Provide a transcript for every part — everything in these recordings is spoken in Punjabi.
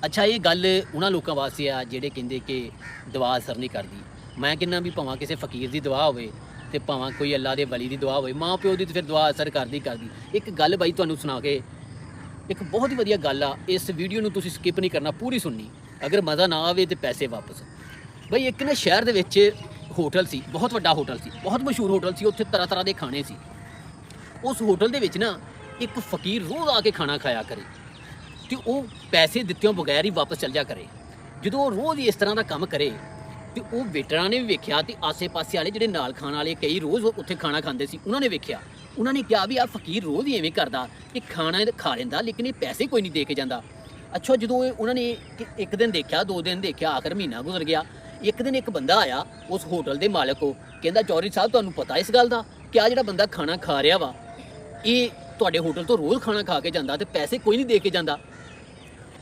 ਅੱਛਾ ਇਹ ਗੱਲ ਉਹਨਾਂ ਲੋਕਾਂ ਵਾਸਤੇ ਆ ਜਿਹੜੇ ਕਹਿੰਦੇ ਕਿ ਦੁਆ ਅਸਰ ਨਹੀਂ ਕਰਦੀ। ਮੈਂ ਕਹਿੰਦਾ ਵੀ ਭਾਵੇਂ ਕਿਸੇ ਫਕੀਰ ਦੀ ਦੁਆ ਹੋਵੇ ਤੇ ਭਾਵੇਂ ਕੋਈ ਅੱਲਾ ਦੇ ਵਲੀ ਦੀ ਦੁਆ ਹੋਵੇ, ਮਾਂ ਪਿਓ ਦੀ ਤੇ ਫਿਰ ਦੁਆ ਅਸਰ ਕਰਦੀ। ਇੱਕ ਗੱਲ ਬਾਈ ਤੁਹਾਨੂੰ ਸੁਣਾ ਕੇ, ਇੱਕ ਬਹੁਤ ਹੀ ਵਧੀਆ ਗੱਲ ਆ, ਇਸ ਵੀਡੀਓ ਨੂੰ ਤੁਸੀਂ ਸਕਿਪ ਨਹੀਂ ਕਰਨਾ, ਪੂਰੀ ਸੁਣਨੀ। ਅਗਰ ਮਜ਼ਾ ਨਾ ਆਵੇ ਤੇ ਪੈਸੇ ਵਾਪਸ। ਬਈ ਇੱਕ ਨਾ ਸ਼ਹਿਰ ਦੇ ਵਿੱਚ ਹੋਟਲ ਸੀ, ਬਹੁਤ ਵੱਡਾ ਹੋਟਲ ਸੀ, ਬਹੁਤ ਮਸ਼ਹੂਰ ਹੋਟਲ ਸੀ। ਉੱਥੇ ਤਰ੍ਹਾਂ ਤਰ੍ਹਾਂ ਦੇ ਖਾਣੇ ਸੀ। ਉਸ ਹੋਟਲ ਦੇ ਵਿੱਚ ਨਾ ਇੱਕ ਫਕੀਰ ਰੋਜ਼ ਆ ਕੇ ਖਾਣਾ ਖਾਇਆ ਕਰੇ ਤੇ ਉਹ ਪੈਸੇ ਦਿੱਤਿਆਂ ਬਗੈਰ ਹੀ ਵਾਪਸ ਚੱਲ ਜਾ ਕਰੇ। ਜਦੋਂ ਉਹ ਰੋਜ਼ ਹੀ ਇਸ ਤਰ੍ਹਾਂ ਦਾ ਕੰਮ ਕਰੇ ਤੇ ਉਹ ਵੇਟਰਾਂ ਨੇ ਵੀ ਵੇਖਿਆ ਤੇ ਆਸੇ-ਪਾਸੇ ਵਾਲੇ ਜਿਹੜੇ ਨਾਲ ਖਾਣ ਵਾਲੇ ਕਈ ਰੋਜ਼ ਉੱਥੇ ਖਾਣਾ ਖਾਂਦੇ ਸੀ, ਉਹਨਾਂ ਨੇ ਵੇਖਿਆ। ਉਹਨਾਂ ਨੇ ਕਿਹਾ ਵੀ ਆ ਫਕੀਰ ਰੋਜ਼ ਹੀ ਐਵੇਂ ਕਰਦਾ ਕਿ ਖਾਣਾ ਖਾ ਲੈਂਦਾ ਲੇਕਿਨ ਇਹ ਪੈਸੇ ਕੋਈ ਨਹੀਂ ਦੇ ਕੇ ਜਾਂਦਾ। ਅੱਛਾ ਜਦੋਂ ਉਹਨਾਂ ਨੇ ਇੱਕ ਦਿਨ ਦੇਖਿਆ, 2 ਦਿਨ ਦੇਖਿਆ, ਆਖਰ ਮਹੀਨਾ ਗੁਜ਼ਰ ਗਿਆ। ਇੱਕ ਦਿਨ ਇੱਕ ਬੰਦਾ ਆਇਆ ਉਸ ਹੋਟਲ ਦੇ ਮਾਲਕ ਕੋ, ਕਹਿੰਦਾ ਚੌਧਰੀ ਸਾਹਿਬ ਤੁਹਾਨੂੰ ਪਤਾ ਇਸ ਗੱਲ ਦਾ ਕਿ ਆ ਜਿਹੜਾ ਬੰਦਾ ਖਾਣਾ ਖਾ ਰਿਹਾ ਵਾ ਇਹ ਤੁਹਾਡੇ ਹੋਟਲ ਤੋਂ ਰੋਜ਼ ਖਾਣਾ ਖਾ ਕੇ ਜਾਂਦਾ ਤੇ ਪੈਸੇ ਕੋਈ ਨਹੀਂ ਦੇ ਕੇ ਜਾਂਦਾ।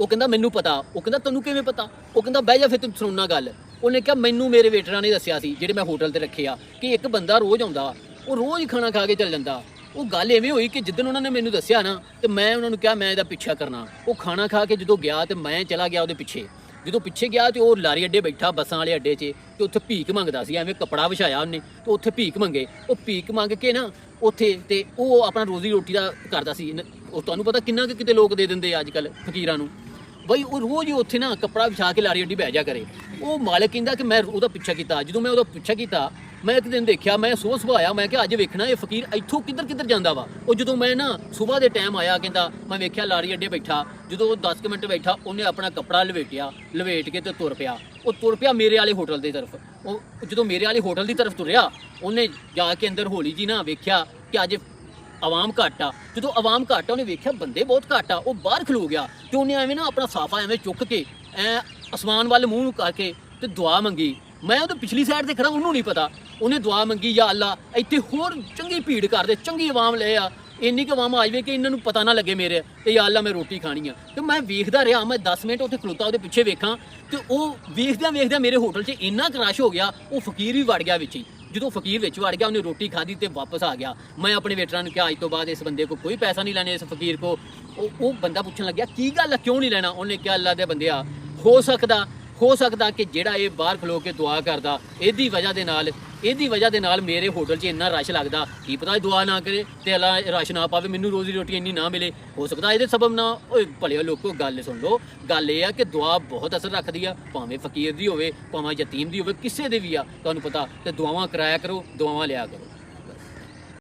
ਉਹ ਕਹਿੰਦਾ ਮੈਨੂੰ ਪਤਾ। ਉਹ ਕਹਿੰਦਾ ਤੈਨੂੰ ਕਿਵੇਂ ਪਤਾ? ਉਹ ਕਹਿੰਦਾ ਬਹਿ ਜਾ ਫਿਰ ਤੈਨੂੰ ਸੁਣਨਾ ਗੱਲ। ਉਹਨੇ ਕਿਹਾ ਮੈਨੂੰ ਮੇਰੇ ਵੇਟਰਾਂ ਨੇ ਦੱਸਿਆ ਸੀ ਜਿਹੜੇ ਮੈਂ ਹੋਟਲ ਤੇ ਰੱਖੇ ਆ ਕਿ ਇੱਕ ਬੰਦਾ ਰੋਜ਼ ਆਉਂਦਾ, ਉਹ ਰੋਜ਼ ਹੀ ਖਾਣਾ ਖਾ ਕੇ ਚੱਲ ਜਾਂਦਾ। ਉਹ ਗੱਲ ਐਵੇਂ ਹੋਈ ਕਿ ਜਿੱਦਣ ਉਹਨਾਂ ਨੇ ਮੈਨੂੰ ਦੱਸਿਆ ਨਾ ਤੇ ਮੈਂ ਉਹਨਾਂ ਨੂੰ ਕਿਹਾ ਮੈਂ ਇਹਦਾ ਪਿੱਛਾ ਕਰਨਾ। ਉਹ ਖਾਣਾ ਖਾ ਕੇ ਜਦੋਂ ਗਿਆ ਤੇ ਮੈਂ ਚਲਾ ਗਿਆ ਉਹਦੇ ਪਿੱਛੇ। ਜਦੋਂ ਪਿੱਛੇ ਗਿਆ ਤੇ ਉਹ ਲਾਰੀ ਅੱਡੇ ਬੈਠਾ ਬੱਸਾਂ ਵਾਲੇ ਅੱਡੇ 'ਚ ਤੇ ਉੱਥੇ ਭੀਖ ਮੰਗਦਾ ਸੀ। ਐਵੇਂ ਕੱਪੜਾ ਵਿਛਾਇਆ ਉਹਨੇ ਤੇ ਉੱਥੇ ਭੀਖ ਮੰਗੇ। ਉਹ ਭੀਖ ਮੰਗ ਕੇ ਨਾ ਉੱਥੇ ਤੇ ਉਹ ਆਪਣਾ ਰੋਜ਼ੀ ਰੋਟੀ ਦਾ ਕਰਦਾ ਸੀ। ਉਹ ਤੁਹਾਨੂੰ ਪਤਾ ਕਿੰਨਾ ਕੁ ਕਿਤੇ ਲੋਕ ਦੇ ਦਿੰਦੇ ਅੱਜ ਕੱਲ੍ਹ ਫਕੀਰਾਂ ਨੂੰ। ਬਈ ਉਹ ਰੋਜ਼ ਹੀ ਉੱਥੇ ਨਾ ਕੱਪੜਾ ਵਿਛਾ ਕੇ ਲਾਰੀ ਅੱਡੀ ਬਹਿ ਜਾ ਕਰੇ। ਉਹ ਮਾਲਕ ਕਹਿੰਦਾ ਕਿ ਮੈਂ ਉਹਦਾ ਪਿੱਛਾ ਕੀਤਾ। ਜਦੋਂ ਮੈਂ ਉਹਦਾ ਪਿੱਛਾ ਕੀਤਾ ਮੈਂ ਇੱਕ ਦਿਨ ਦੇਖਿਆ, ਮੈਂ ਸੋਚ ਸੁਭਾਇਆ, ਮੈਂ ਕਿਹਾ ਅੱਜ ਵੇਖਣਾ ਇਹ ਫਕੀਰ ਇੱਥੋਂ ਕਿੱਧਰ ਜਾਂਦਾ ਵਾ। ਉਹ ਜਦੋਂ ਮੈਂ ਨਾ ਸਵੇਰ ਦੇ ਟਾਈਮ ਆਇਆ, ਕਹਿੰਦਾ ਮੈਂ ਵੇਖਿਆ ਲਾਰੀ ਅੱਡੇ ਬੈਠਾ। ਜਦੋਂ ਉਹ 10 ਮਿੰਟ ਬੈਠਾ ਉਹਨੇ ਆਪਣਾ ਕੱਪੜਾ ਲਵੇਟ ਕੇ ਤੇ ਤੁਰ ਪਿਆ। ਉਹ ਤੁਰ ਪਿਆ ਮੇਰੇ ਵਾਲੇ ਹੋਟਲ ਦੀ ਤਰਫ। ਉਹ ਜਦੋਂ ਮੇਰੇ ਵਾਲੇ ਹੋਟਲ ਦੀ ਤਰਫ ਤੁਰਿਆ ਉਹਨੇ ਜਾ ਕੇ ਅੰਦਰ ਹੌਲੀ ਜੀ ਨਾ ਵੇਖਿਆ ਕਿ ਅੱਜ ਆਵਾਮ ਘੱਟ ਆ। ਜਦੋਂ ਆਵਾਮ ਘੱਟ ਆ ਉਹਨੇ ਵੇਖਿਆ ਬੰਦੇ ਬਹੁਤ ਘੱਟ ਆ। ਉਹ ਬਾਹਰ ਖਲੋ ਗਿਆ ਤੇ ਉਹਨੇ ਐਵੇਂ ਨਾ ਆਪਣਾ ਸਾਫਾ ਐਵੇਂ ਚੁੱਕ ਕੇ ਅਸਮਾਨ ਵੱਲ ਮੂੰਹ ਨੂੰ ਕਰਕੇ ਤੇ ਦੁਆ ਮੰਗੀ। ਮੈਂ ਉਹਦੇ ਪਿਛਲੀ ਸਾਈਡ ਤੇ ਖੜਾ, ਉਹਨੂੰ ਨਹੀਂ ਪਤਾ। ਉਹਨੇ ਦੁਆ ਮੰਗੀ, ਯਾ ਅੱਲਾ ਇੱਥੇ ਹੋਰ ਚੰਗੀ ਭੀੜ ਕਰਦੇ, ਚੰਗੀ ਆਵਾਮ ਲੈ ਆ, ਇੰਨੀ ਕੁ ਆਵਾਮ ਆ ਜਾਵੇ ਕਿ ਇਹਨਾਂ ਨੂੰ ਪਤਾ ਨਾ ਲੱਗੇ ਮੇਰੇ ਤੇ ਯਾ ਅੱਲਾ ਮੈਂ ਰੋਟੀ ਖਾਣੀ ਆ। ਤੇ ਮੈਂ ਵੇਖਦਾ ਰਿਹਾ, ਮੈਂ 10 ਮਿੰਟ ਉੱਥੇ ਖਲੋਤਾ ਉਹਦੇ ਪਿੱਛੇ ਵੇਖਾਂ ਤੇ ਉਹ ਵੇਖਦਿਆਂ ਮੇਰੇ ਹੋਟਲ 'ਚ ਇੰਨਾ ਕਰਾਸ਼ ਹੋ ਗਿਆ ਉਹ ਫਕੀਰ ਵੀ ਵੜ ਗਿਆ ਵਿੱਚ ਹੀ। ਜਦੋਂ ਫਕੀਰ ਵਿੱਚ ਵੜ ਗਿਆ ਉਹਨੇ ਰੋਟੀ ਖਾਧੀ ਤੇ ਵਾਪਸ ਆ ਗਿਆ। ਮੈਂ ਆਪਣੇ ਵੇਟਰਾਂ ਨੂੰ ਕਿਹਾ ਅੱਜ ਤੋਂ ਬਾਅਦ ਇਸ ਬੰਦੇ ਕੋ ਕੋਈ ਪੈਸਾ ਨਹੀਂ ਲੈਣਾ, ਇਸ ਫਕੀਰ ਕੋ। ਉਹ ਬੰਦਾ ਪੁੱਛਣ ਲੱਗਿਆ ਕੀ ਗੱਲ ਆ, ਕਿਉਂ ਨਹੀਂ ਲੈਣਾ? ਉਹਨੇ ਕਿਹਾ ਅੱਲਾ ਦੇ ਬੰਦਿਆ ਹੋ ਸਕਦਾ ਕਿ ਜਿਹੜਾ ਇਹ ਬਾਹਰ ਖਲੋ ਕੇ ਦੁਆ ਕਰਦਾ ਇਹਦੀ ਵਜ੍ਹਾ ਦੇ ਨਾਲ ਮੇਰੇ ਹੋਟਲ 'ਚ ਇੰਨਾ ਰਸ਼ ਲੱਗਦਾ। ਕੀ ਪਤਾ ਇਹ ਦੁਆ ਨਾ ਕਰੇ ਤੇ ਅੱਲਾ ਰਸ਼ ਨਾ ਪਾਵੇ, ਮੈਨੂੰ ਰੋਜ਼ੀ ਰੋਟੀ ਇੰਨੀ ਨਾ ਮਿਲੇ। ਹੋ ਸਕਦਾ ਇਹਦੇ ਸਬਬ ਨਾ। ਓਏ ਭਲਿਓ ਲੋਕੋ ਗੱਲ ਸੁਣ ਲਓ, ਗੱਲ ਇਹ ਆ ਕਿ ਦੁਆ ਬਹੁਤ ਅਸਰ ਰੱਖਦੀ ਆ, ਭਾਵੇਂ ਫਕੀਰ ਦੀ ਹੋਵੇ, ਭਾਵੇਂ ਯਤੀਮ ਦੀ ਹੋਵੇ, ਕਿਸੇ ਦੇ ਵੀ ਆ। ਤੁਹਾਨੂੰ ਪਤਾ ਤੇ ਦੁਆਵਾਂ ਕਰਾਇਆ ਕਰੋ, ਦੁਆਵਾਂ ਲਿਆ ਕਰੋ।